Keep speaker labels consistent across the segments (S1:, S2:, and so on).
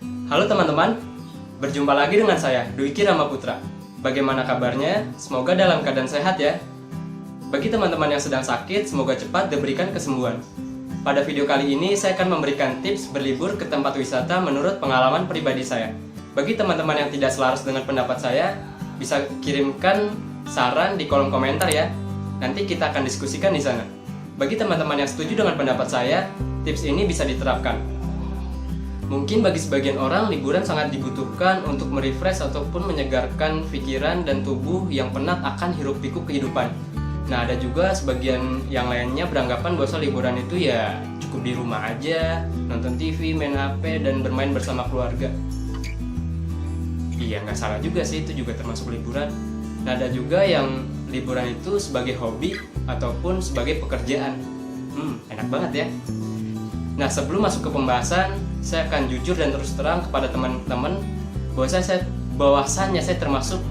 S1: Halo teman-teman, berjumpa lagi dengan saya, Dwiki Ramaputra. Bagaimana kabarnya? Semoga dalam keadaan sehat ya. Bagi teman-teman yang sedang sakit, semoga cepat diberikan kesembuhan. Pada video kali ini, saya akan memberikan tips berlibur ke tempat wisata menurut pengalaman pribadi saya. Bagi teman-teman yang tidak selaras dengan pendapat saya, bisa kirimkan saran di kolom komentar ya. Nanti kita akan diskusikan di sana. Bagi teman-teman yang setuju dengan pendapat saya, tips ini bisa diterapkan. Mungkin bagi sebagian orang, liburan sangat dibutuhkan untuk merefresh ataupun menyegarkan pikiran dan tubuh yang penat akan hiruk-pikuk kehidupan. Nah, ada juga sebagian yang lainnya beranggapan bahwa liburan itu ya cukup di rumah aja, nonton TV, main HP, dan bermain bersama keluarga. Iya, nggak salah juga sih, itu juga termasuk liburan. Nah, ada juga yang liburan itu sebagai hobi ataupun sebagai pekerjaan. Enak banget ya. Nah, sebelum masuk ke pembahasan, saya akan jujur dan terus terang kepada teman-teman bahwasannya saya termasuk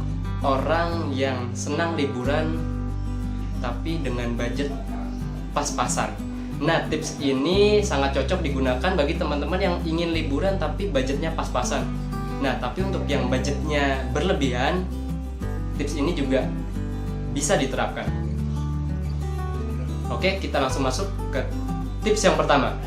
S1: orang yang senang liburan tapi dengan budget pas-pasan. Nah, tips ini sangat cocok digunakan bagi teman-teman yang ingin liburan tapi budgetnya pas-pasan. Nah, tapi untuk yang budgetnya berlebihan, tips ini juga bisa diterapkan. Oke, kita langsung masuk ke tips yang pertama.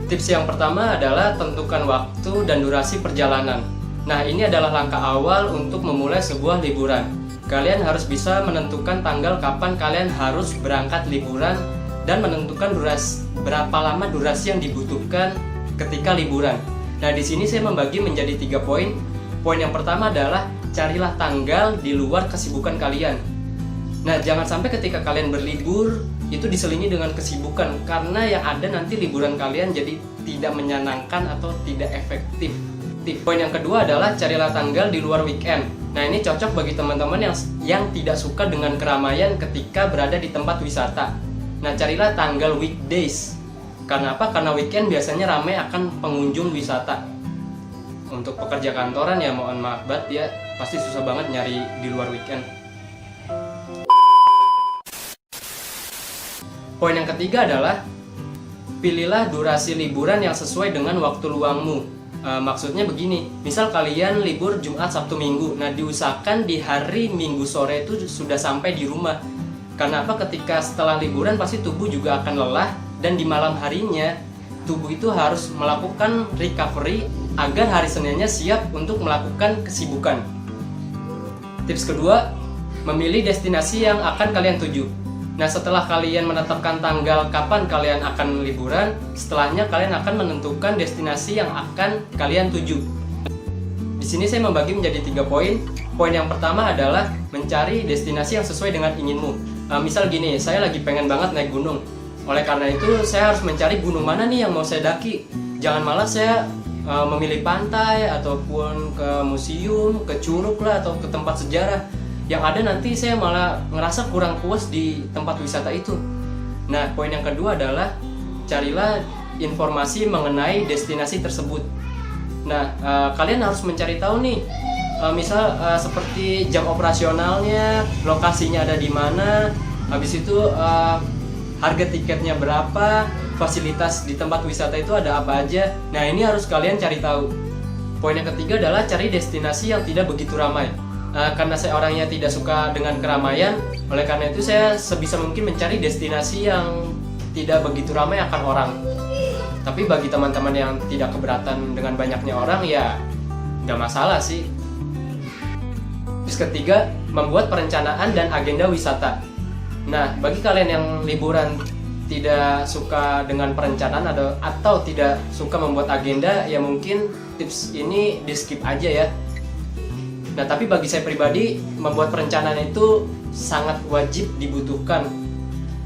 S1: Tips yang pertama adalah tentukan waktu dan durasi perjalanan. Nah, ini adalah langkah awal untuk memulai sebuah liburan. Kalian harus bisa menentukan tanggal kapan kalian harus berangkat liburan dan menentukan berapa lama durasi yang dibutuhkan ketika liburan. Nah, di sini saya membagi menjadi 3 poin. Poin yang pertama adalah carilah tanggal di luar kesibukan kalian. Nah, jangan sampai ketika kalian berlibur itu diselingi dengan kesibukan, karena yang ada nanti liburan kalian jadi tidak menyenangkan atau tidak efektif. Poin yang kedua adalah carilah tanggal di luar weekend. Nah, ini cocok bagi teman-teman yang tidak suka dengan keramaian ketika berada di tempat wisata. Nah, carilah tanggal weekdays. Karena apa? Karena weekend biasanya ramai akan pengunjung wisata. Untuk pekerja kantoran ya mohon maaf banget ya, pasti susah banget nyari di luar weekend. Poin yang ketiga adalah pilihlah durasi liburan yang sesuai dengan waktu luangmu. Maksudnya begini, misal kalian libur Jumat, Sabtu, Minggu. Nah, diusahakan di hari Minggu sore itu sudah sampai di rumah. Karena apa? Ketika setelah liburan pasti tubuh juga akan lelah, dan di malam harinya tubuh itu harus melakukan recovery agar hari Seninnya siap untuk melakukan kesibukan. Tips kedua, memilih destinasi yang akan kalian tuju. Nah, setelah kalian menetapkan tanggal kapan kalian akan liburan, setelahnya kalian akan menentukan destinasi yang akan kalian tuju. Di sini saya membagi menjadi 3 poin. Poin yang pertama adalah mencari destinasi yang sesuai dengan inginmu. Misal gini, saya lagi pengen banget naik gunung. Oleh karena itu, saya harus mencari gunung mana nih yang mau saya daki. Jangan malah saya memilih pantai ataupun ke museum, ke curug lah, atau ke tempat sejarah. Yang ada nanti saya malah ngerasa kurang puas di tempat wisata itu. Nah, poin yang kedua adalah carilah informasi mengenai destinasi tersebut. Nah, kalian harus mencari tahu nih, misal seperti jam operasionalnya, lokasinya ada di mana, habis itu harga tiketnya berapa, fasilitas di tempat wisata itu ada apa aja. Nah, ini harus kalian cari tahu. Poin yang ketiga adalah cari destinasi yang tidak begitu ramai. Karena saya orangnya tidak suka dengan keramaian, oleh karena itu saya sebisa mungkin mencari destinasi yang tidak begitu ramai akan orang. Tapi bagi teman-teman yang tidak keberatan dengan banyaknya orang, ya nggak masalah sih. Terus ketiga, membuat perencanaan dan agenda wisata. Nah, bagi kalian yang liburan tidak suka dengan perencanaan atau tidak suka membuat agenda, ya mungkin tips ini di skip aja ya. Nah, tapi bagi saya pribadi, membuat perencanaan itu sangat wajib dibutuhkan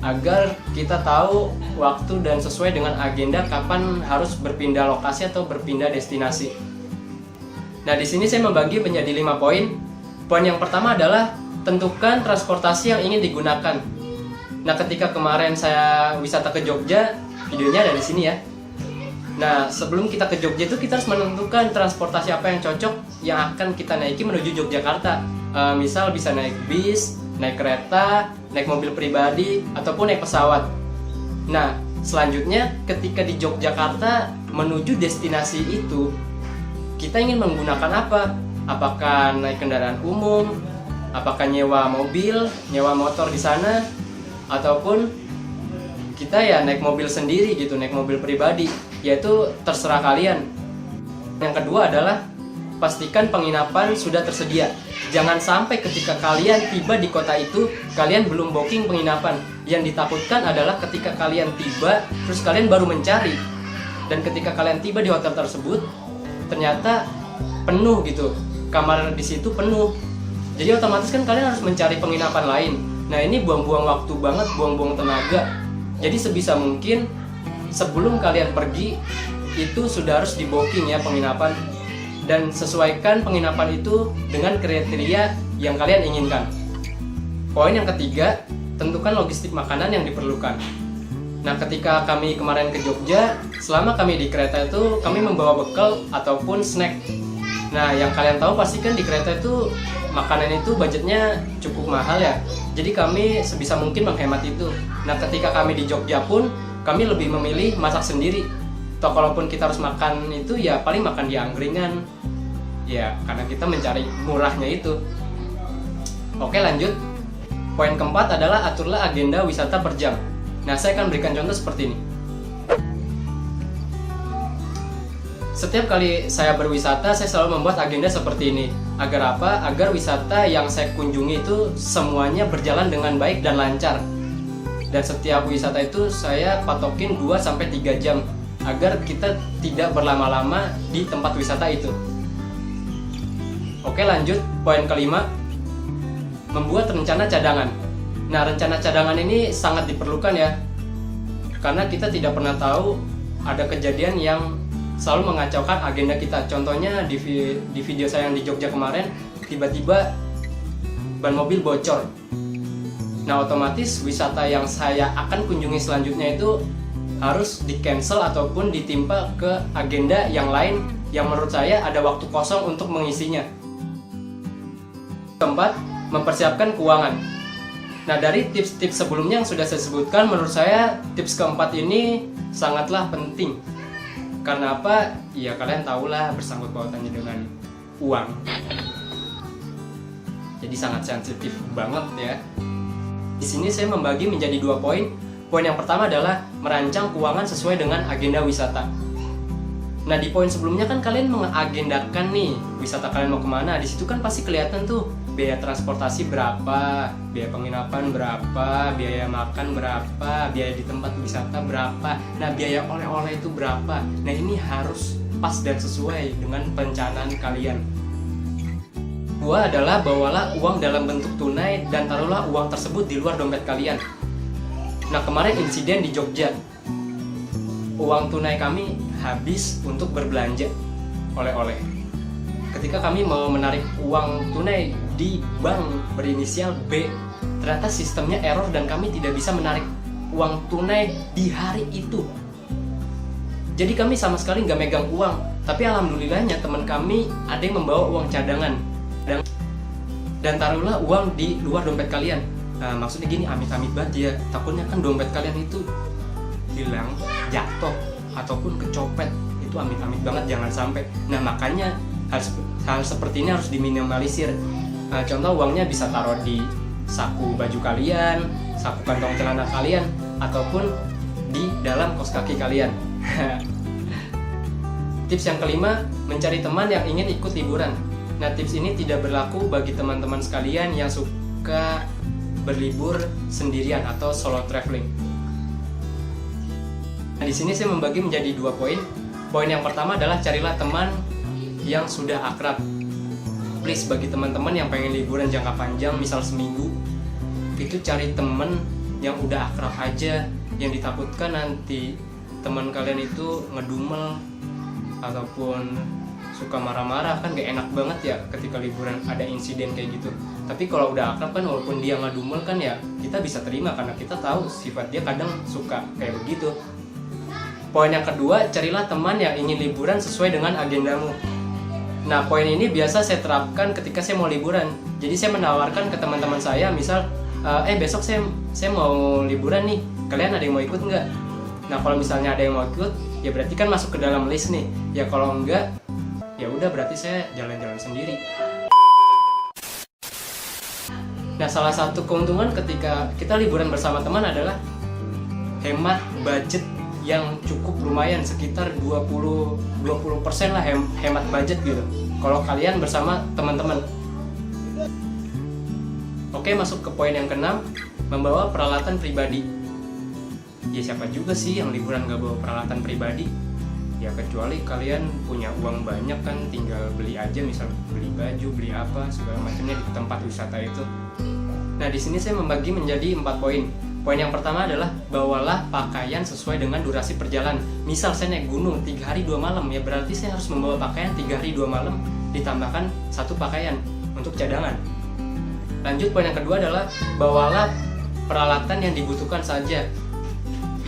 S1: agar kita tahu waktu dan sesuai dengan agenda kapan harus berpindah lokasi atau berpindah destinasi. Nah, di sini saya membagi menjadi 5 poin. Poin yang pertama adalah tentukan transportasi yang ingin digunakan. Nah, ketika kemarin saya wisata ke Jogja, videonya ada di sini ya. Nah, sebelum kita ke Jogja itu kita harus menentukan transportasi apa yang cocok yang akan kita naiki menuju Yogyakarta. Misal bisa naik bis, naik kereta, naik mobil pribadi, ataupun naik pesawat. Nah, selanjutnya ketika di Yogyakarta menuju destinasi itu, kita ingin menggunakan apa? Apakah naik kendaraan umum, apakah nyewa mobil, nyewa motor di sana, ataupun kita ya naik mobil sendiri gitu, naik mobil pribadi, yaitu terserah kalian. Yang kedua adalah pastikan penginapan sudah tersedia. Jangan sampai ketika kalian tiba di kota itu, kalian belum booking penginapan. Yang ditakutkan adalah ketika kalian tiba, terus kalian baru mencari. Dan ketika kalian tiba di hotel tersebut, ternyata penuh gitu, kamar di situ penuh. Jadi otomatis kan kalian harus mencari penginapan lain. Nah ini buang-buang waktu banget, buang-buang tenaga. Jadi sebisa mungkin sebelum kalian pergi itu sudah harus di booking ya penginapan, dan sesuaikan penginapan itu dengan kriteria yang kalian inginkan. Poin yang ketiga, tentukan logistik makanan yang diperlukan. Nah ketika kami kemarin ke Jogja, selama kami di kereta itu kami membawa bekal ataupun snack. Nah yang kalian tahu pasti kan di kereta itu makanan itu budgetnya cukup mahal ya. Jadi kami sebisa mungkin menghemat itu. Nah ketika kami di Jogja pun kami lebih memilih masak sendiri. Atau kalaupun kita harus makan itu ya paling makan di angkringan. Ya karena kita mencari murahnya itu. Oke lanjut. Poin keempat adalah aturlah agenda wisata per jam. Nah, saya akan berikan contoh seperti ini. Setiap kali saya berwisata, saya selalu membuat agenda seperti ini. Agar apa? Agar wisata yang saya kunjungi itu semuanya berjalan dengan baik dan lancar. Dan setiap wisata itu saya patokin 2-3 jam agar kita tidak berlama-lama di tempat wisata itu. Oke, lanjut. Poin kelima, membuat rencana cadangan. Nah, rencana cadangan ini sangat diperlukan ya, karena kita tidak pernah tahu ada kejadian yang selalu mengacaukan agenda kita. Contohnya di video saya yang di Jogja kemarin, tiba-tiba ban mobil bocor. Nah, otomatis wisata yang saya akan kunjungi selanjutnya itu harus di-cancel ataupun ditimpa ke agenda yang lain yang menurut saya ada waktu kosong untuk mengisinya. Keempat, mempersiapkan keuangan. Nah dari tips-tips sebelumnya yang sudah saya sebutkan, menurut saya tips keempat ini sangatlah penting. Karena apa? Ya kalian tahulah bersangkut pautannya dengan uang. Jadi sangat sensitif banget ya. Di sini saya membagi menjadi 2 poin. Poin yang pertama adalah merancang keuangan sesuai dengan agenda wisata. Nah di poin sebelumnya kan kalian mengagendakan nih wisata kalian mau kemana. Di situ kan pasti kelihatan tuh biaya transportasi berapa, biaya penginapan berapa, biaya makan berapa, biaya di tempat wisata berapa, nah biaya oleh-oleh itu berapa. Nah ini harus pas dan sesuai dengan perencanaan kalian. Kedua adalah bawalah uang dalam bentuk tunai dan taruhlah uang tersebut di luar dompet kalian. Nah kemarin insiden di Jogja, uang tunai kami habis untuk berbelanja oleh-oleh. Ketika kami mau menarik uang tunai di bank berinisial B, ternyata sistemnya error dan kami tidak bisa menarik uang tunai di hari itu. Jadi kami sama sekali nggak megang uang. Tapi alhamdulillahnya teman kami ada yang membawa uang cadangan dan taruhlah uang di luar dompet kalian. Nah, maksudnya gini, amit-amit banget ya, takutnya kan dompet kalian itu hilang, jatuh ataupun kecopet. Itu amit-amit banget, jangan sampai. Nah makanya hal seperti ini harus diminimalisir. Contoh uangnya bisa taruh di saku baju kalian, saku kantong celana kalian, ataupun di dalam kaos kaki kalian. Tips yang kelima, mencari teman yang ingin ikut liburan. Nah tips ini tidak berlaku bagi teman-teman sekalian yang suka berlibur sendirian atau solo traveling. Nah di sini saya membagi menjadi 2 poin. Poin yang pertama adalah carilah teman yang sudah akrab. Please bagi teman-teman yang pengen liburan jangka panjang, misal seminggu, itu cari temen yang udah akrab aja. Yang ditakutkan nanti teman kalian itu ngedumel ataupun suka marah-marah, kan gak enak banget ya ketika liburan ada insiden kayak gitu. Tapi kalau udah akrab kan, walaupun dia ngedumel kan ya kita bisa terima karena kita tahu sifat dia kadang suka kayak begitu. Poin yang kedua, carilah teman yang ingin liburan sesuai dengan agendamu. Nah, poin ini biasa saya terapkan ketika saya mau liburan. Jadi saya menawarkan ke teman-teman saya, misal, besok saya mau liburan nih, kalian ada yang mau ikut nggak? Nah, kalau misalnya ada yang mau ikut, ya berarti kan masuk ke dalam list nih. Ya kalau enggak, ya udah berarti saya jalan-jalan sendiri. Nah, salah satu keuntungan ketika kita liburan bersama teman adalah hemat budget yang cukup lumayan, sekitar 20% lah hemat budget gitu kalau kalian bersama teman-teman. Oke, masuk ke poin yang keenam, membawa peralatan pribadi. Ya siapa juga sih yang liburan gak bawa peralatan pribadi? Ya kecuali kalian punya uang banyak kan, tinggal beli aja, misal beli baju, beli apa segala macamnya di tempat wisata itu. Nah, di sini saya membagi menjadi 4 poin. Poin yang pertama adalah bawalah pakaian sesuai dengan durasi perjalanan. Misal saya naik gunung 3 hari 2 malam, ya berarti saya harus membawa pakaian 3 hari 2 malam ditambahkan 1 pakaian untuk cadangan. Lanjut, poin yang kedua adalah bawalah peralatan yang dibutuhkan saja.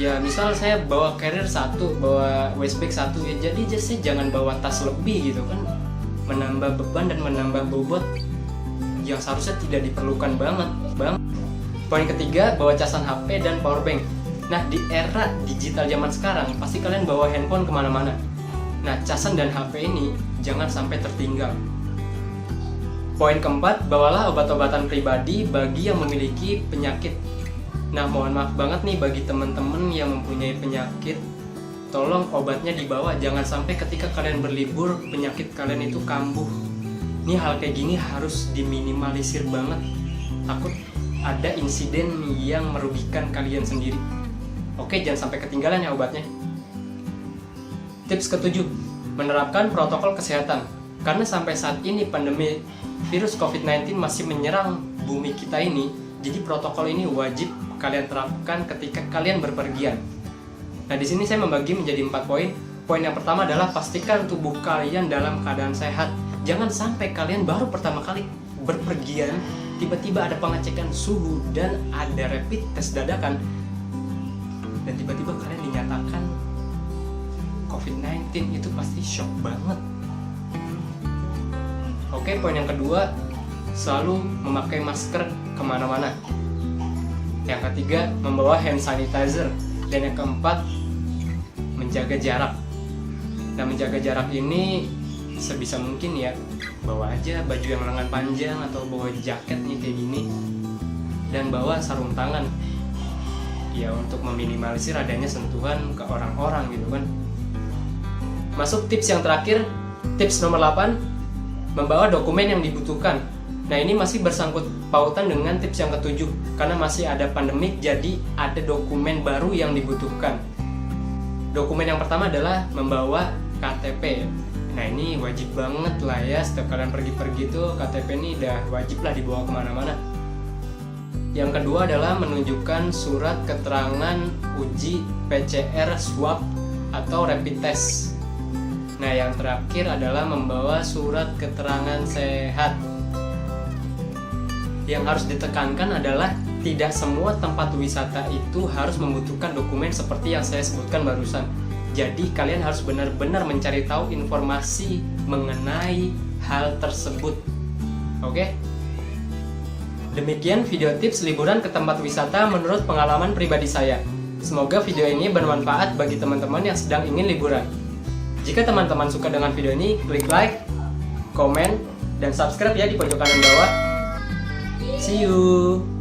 S1: Ya misal saya bawa carrier 1, bawa waist bag 1, ya jadi saya jangan bawa tas lebih gitu kan, menambah beban dan menambah bobot yang seharusnya tidak diperlukan banget. Poin ketiga, bawa casan HP dan powerbank. Nah, di era digital zaman sekarang pasti kalian bawa handphone kemana-mana. Nah, casan dan HP ini jangan sampai tertinggal. Poin keempat, bawalah obat-obatan pribadi bagi yang memiliki penyakit. Nah, mohon maaf banget nih bagi teman-teman yang mempunyai penyakit, tolong obatnya dibawa. Jangan sampai ketika kalian berlibur penyakit kalian itu kambuh. Ini hal kayak gini harus diminimalisir banget. Takut ada insiden yang merugikan kalian sendiri. Oke, jangan sampai ketinggalan ya obatnya. Tips ketujuh, menerapkan protokol kesehatan. Karena sampai saat ini pandemi virus COVID-19 masih menyerang bumi kita ini, jadi protokol ini wajib kalian terapkan ketika kalian berpergian. Nah, di sini saya membagi menjadi 4 poin. Poin yang pertama adalah pastikan tubuh kalian dalam keadaan sehat. Jangan sampai kalian baru pertama kali berpergian tiba-tiba ada pengecekan suhu dan ada rapid test dadakan dan tiba-tiba kalian dinyatakan COVID-19, itu pasti shock banget. Oke, poin yang kedua, selalu memakai masker kemana-mana. Yang ketiga, membawa hand sanitizer. Dan yang keempat, menjaga jarak. Nah, menjaga jarak ini sebisa mungkin ya bawa aja baju yang lengan panjang atau bawa jaket nih kayak gini, dan bawa sarung tangan ya untuk meminimalisir adanya sentuhan ke orang-orang gitu kan. Masuk tips yang terakhir, tips nomor 8, membawa dokumen yang dibutuhkan. Nah, ini masih bersangkut pautan dengan tips yang ketujuh, karena masih ada pandemik jadi ada dokumen baru yang dibutuhkan. Dokumen yang pertama adalah membawa KTP. Nah, ini wajib banget lah ya, setiap kalian pergi-pergi tuh KTP ini udah wajib lah dibawa kemana-mana. Yang kedua adalah menunjukkan surat keterangan uji PCR swab atau rapid test. Nah, yang terakhir adalah membawa surat keterangan sehat. Yang harus ditekankan adalah tidak semua tempat wisata itu harus membutuhkan dokumen seperti yang saya sebutkan barusan. Jadi kalian harus benar-benar mencari tahu informasi mengenai hal tersebut. Oke? Demikian video tips liburan ke tempat wisata menurut pengalaman pribadi saya. Semoga video ini bermanfaat bagi teman-teman yang sedang ingin liburan. Jika teman-teman suka dengan video ini, klik like, komen, dan subscribe ya di pojok kanan bawah. See you!